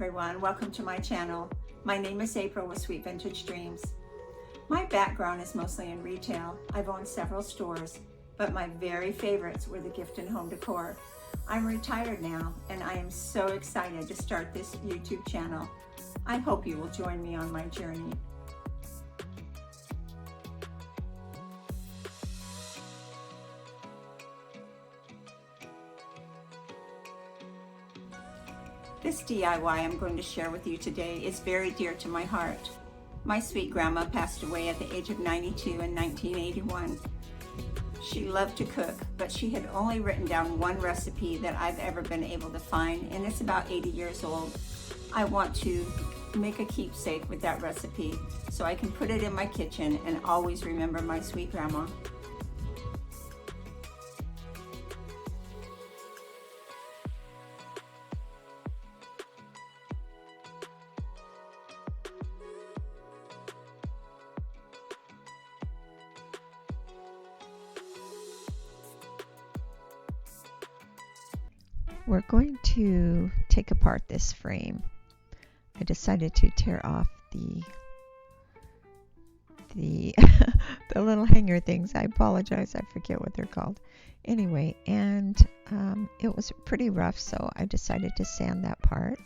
everyone, welcome to my channel. My name is April with Sweet Vintage Dreams. My background is mostly in retail. I've owned several stores, but my very favorites were the gift and home decor. I'm retired now and I am so excited to start this YouTube channel. I hope you will join me on my journey. This DIY I'm going to share with you today is very dear to my heart. My sweet grandma passed away at the age of 92 in 1981. She loved to cook, but she had only written down one recipe that I've ever been able to find, and it's about 80 years old. I want to make a keepsake with that recipe so I can put it in my kitchen and always remember my sweet grandma. We're going to take apart this frame. I decided to tear off the the little hanger things. I apologize, I forget what they're called. Anyway, and it was pretty rough, so I decided to sand that part.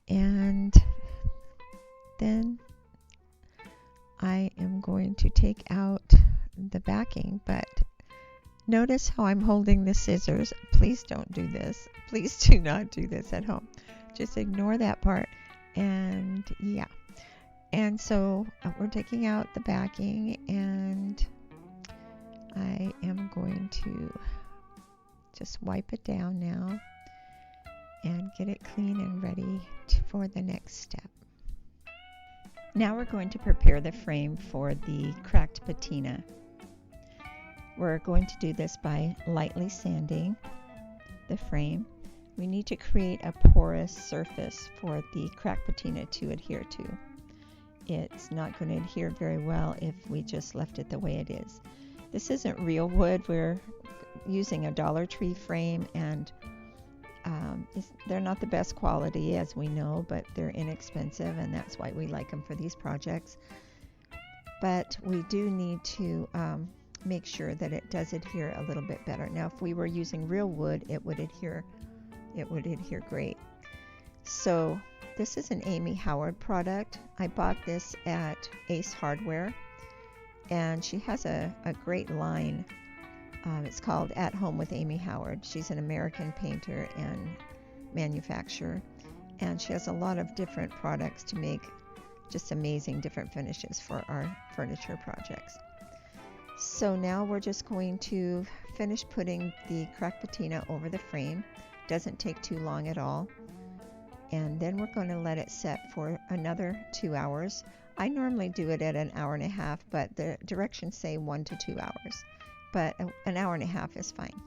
And then I am going to take out the backing, but notice how I'm holding the scissors. Please don't do this. Please do not do this at home. Just ignore that part. And yeah. And so we're taking out the backing, and I am going to just wipe it down now and get it clean and ready for the next step. Now we're going to prepare the frame for the cracked patina. We're going to do this by lightly sanding the frame. We need to create a porous surface for the cracked patina to adhere to. It's not going to adhere very well if we just left it the way it is. This isn't real wood. We're using a Dollar Tree frame, and they're not the best quality, as we know, but they're inexpensive, and that's why we like them for these projects. But we do need to make sure that it does adhere a little bit better. Now, if we were using real wood, it would adhere great. So this is an Amy Howard product. I bought this at Ace Hardware, and she has a great line. It's called At Home with Amy Howard. She's an American painter and manufacturer, and she has a lot of different products to make just amazing different finishes for our furniture projects. So now we're just going to finish putting the cracked patina over the frame. Doesn't take too long at all. And then we're going to let it set for another 2 hours. I normally do it at an hour and a half, but the directions say 1 to 2 hours. But an hour and a half is fine.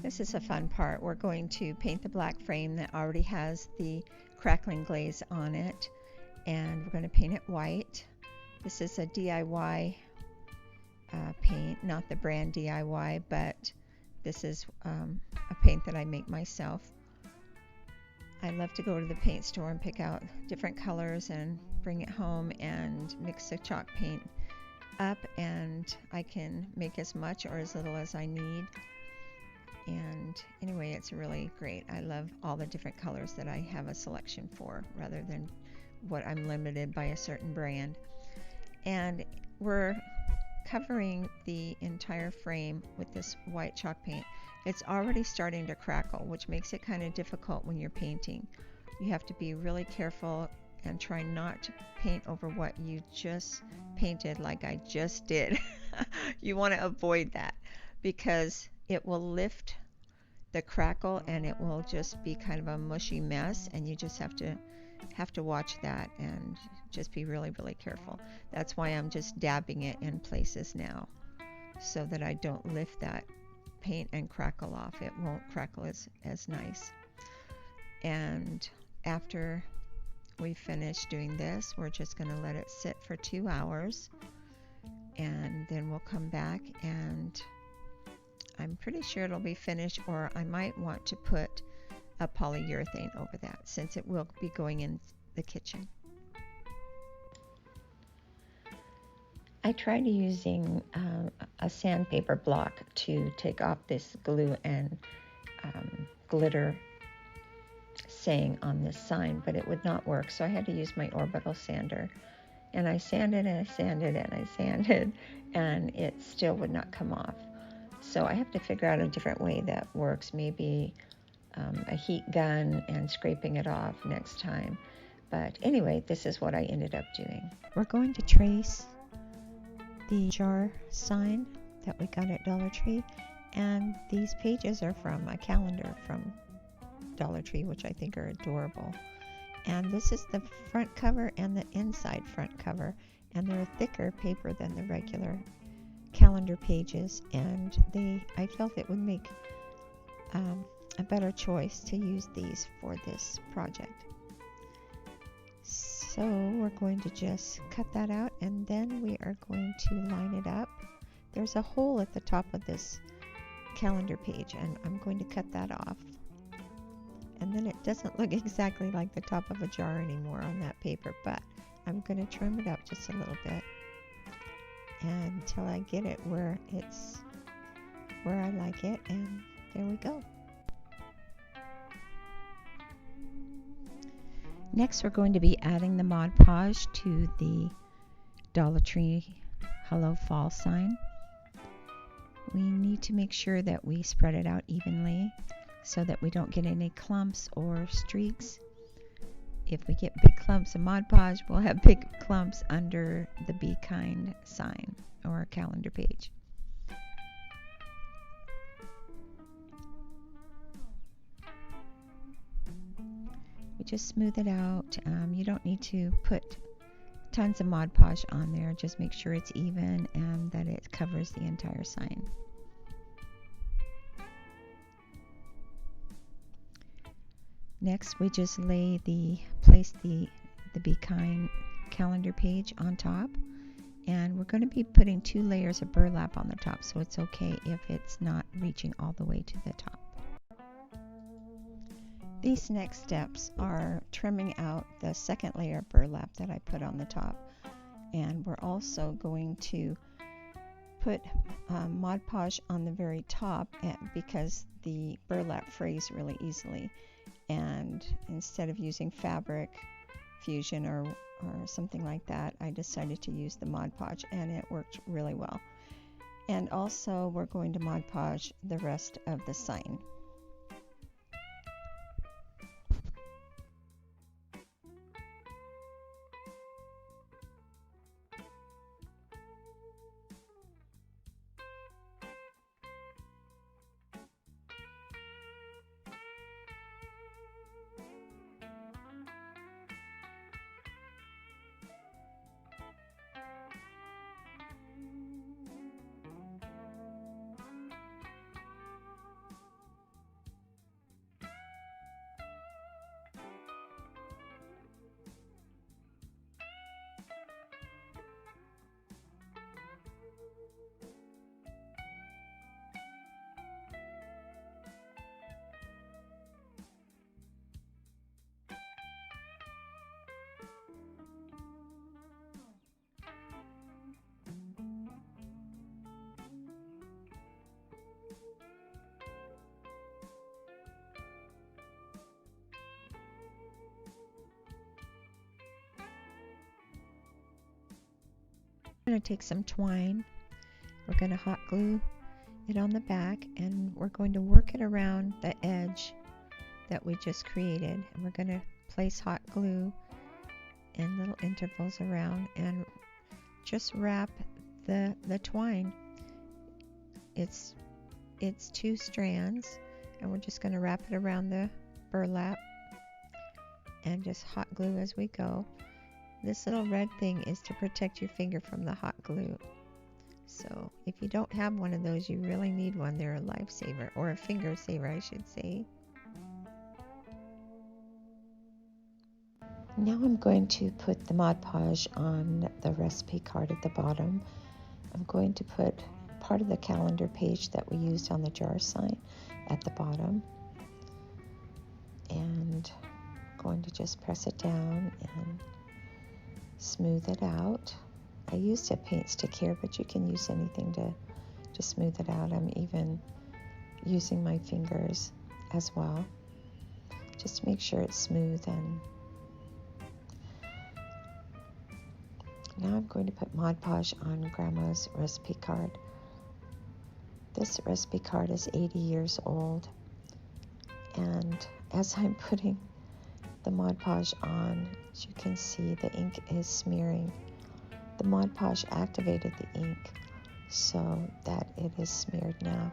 This is a fun part. We're going to paint the black frame that already has the crackling glaze on it, and we're going to paint it white. This is a DIY paint, not the brand DIY, but this is a paint that I make myself. I love to go to the paint store and pick out different colors and bring it home and mix the chalk paint up, and I can make as much or as little as I need. And anyway, it's really great. I love all the different colors that I have a selection for, rather than what I'm limited by a certain brand. And we're covering the entire frame with this white chalk paint. It's already starting to crackle, which makes it kind of difficult when you're painting. You have to be really careful and try not to paint over what you just painted, like I just did. You want to avoid that, because it will lift the crackle and it will just be kind of a mushy mess, and you just have to watch that and just be really, really careful. That's why I'm just dabbing it in places now, so that I don't lift that paint and crackle off. It won't crackle as nice. And after we finish doing this, we're just going to let it sit for 2 hours, and then we'll come back and I'm pretty sure it'll be finished, or I might want to put a polyurethane over that since it will be going in the kitchen. I tried using a sandpaper block to take off this glue and glitter saying on this sign, but it would not work, so I had to use my orbital sander. And I sanded and I sanded and I sanded, and it still would not come off. So I have to figure out a different way that works, maybe a heat gun and scraping it off next time. But anyway, this is what I ended up doing. We're going to trace the jar sign that we got at Dollar Tree, and these pages are from a calendar from Dollar Tree, which I think are adorable. And this is the front cover and the inside front cover, and they're a thicker paper than the regular calendar pages, and I felt it would make a better choice to use these for this project. So we're going to just cut that out, and then we are going to line it up. There's a hole at the top of this calendar page, and I'm going to cut that off. And then it doesn't look exactly like the top of a jar anymore on that paper, but I'm going to trim it up just a little bit until I get it where it's where I like it, and there we go. Next, we're going to be adding the Mod Podge to the Dollar Tree Hello Fall sign. We need to make sure that we spread it out evenly so that we don't get any clumps or streaks. If we get big clumps of Mod Podge, we'll have big clumps under the Be Kind sign or calendar page. We just smooth it out. You don't need to put tons of Mod Podge on there. Just make sure it's even and that it covers the entire sign. Next, we just place the Be Kind calendar page on top, and we're going to be putting 2 layers of burlap on the top, so it's okay if it's not reaching all the way to the top. These next steps are trimming out the second layer of burlap that I put on the top, and we're also going to put Mod Podge on the very top because the burlap frays really easily. And instead of using fabric fusion or something like that, I decided to use the Mod Podge, and it worked really well. And also we're going to Mod Podge the rest of the sign. We're going to take some twine, we're going to hot glue it on the back, and we're going to work it around the edge that we just created, and we're going to place hot glue in little intervals around and just wrap the twine. It's 2 strands, and we're just going to wrap it around the burlap and just hot glue as we go. This little red thing is to protect your finger from the hot glue. So if you don't have one of those, you really need one. They're a lifesaver, or a finger saver, I should say. Now I'm going to put the Mod Podge on the recipe card at the bottom. I'm going to put part of the calendar page that we used on the jar sign at the bottom. And I'm going to just press it down and smooth it out. I used a paint stick here, but you can use anything to smooth it out. I'm even using my fingers as well, just to make sure it's smooth. And now I'm going to put Mod Podge on Grandma's recipe card. This recipe card is 80 years old, and as I'm putting the Mod Podge on, as you can see, the ink is smearing. The Mod Podge activated the ink so that it is smeared now.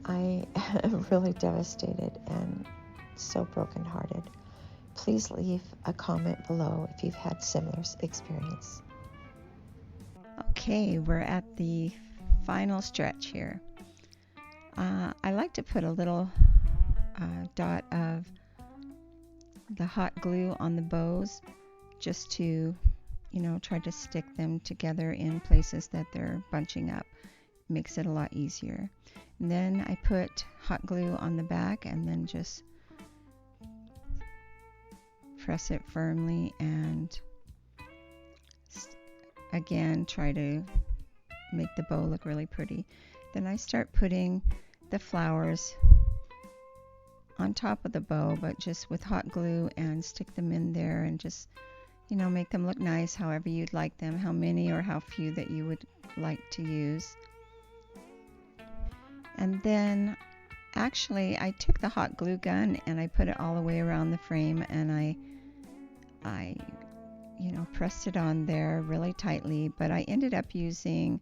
I am really devastated and so brokenhearted. Please leave a comment below if you've had similar experience. Okay, we're at the final stretch here. I like to put a little dot of the hot glue on the bows, just to, try to stick them together in places that they're bunching up. Makes it a lot easier. And then I put hot glue on the back and then just press it firmly, and again try to make the bow look really pretty. Then I start putting the flowers on top of the bow, but just with hot glue, and stick them in there and just, make them look nice however you'd like them, how many or how few that you would like to use. And then actually I took the hot glue gun and I put it all the way around the frame, and I pressed it on there really tightly, but I ended up using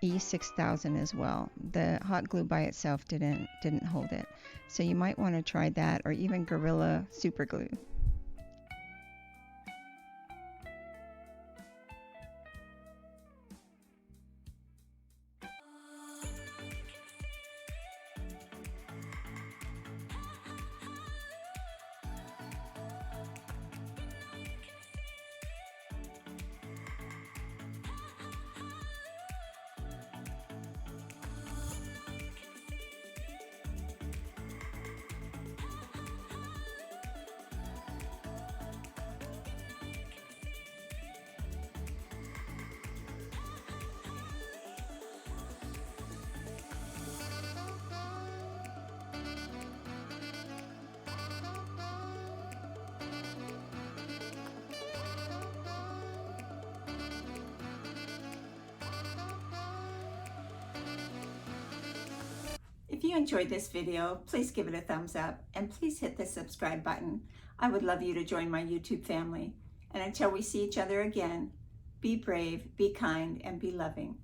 E6000 as well. The hot glue by itself didn't hold it, so you might want to try that, or even Gorilla super glue. If you enjoyed this video, please give it a thumbs up, and please hit the subscribe button. I would love you to join my YouTube family. And until we see each other again, be brave, be kind, and be loving.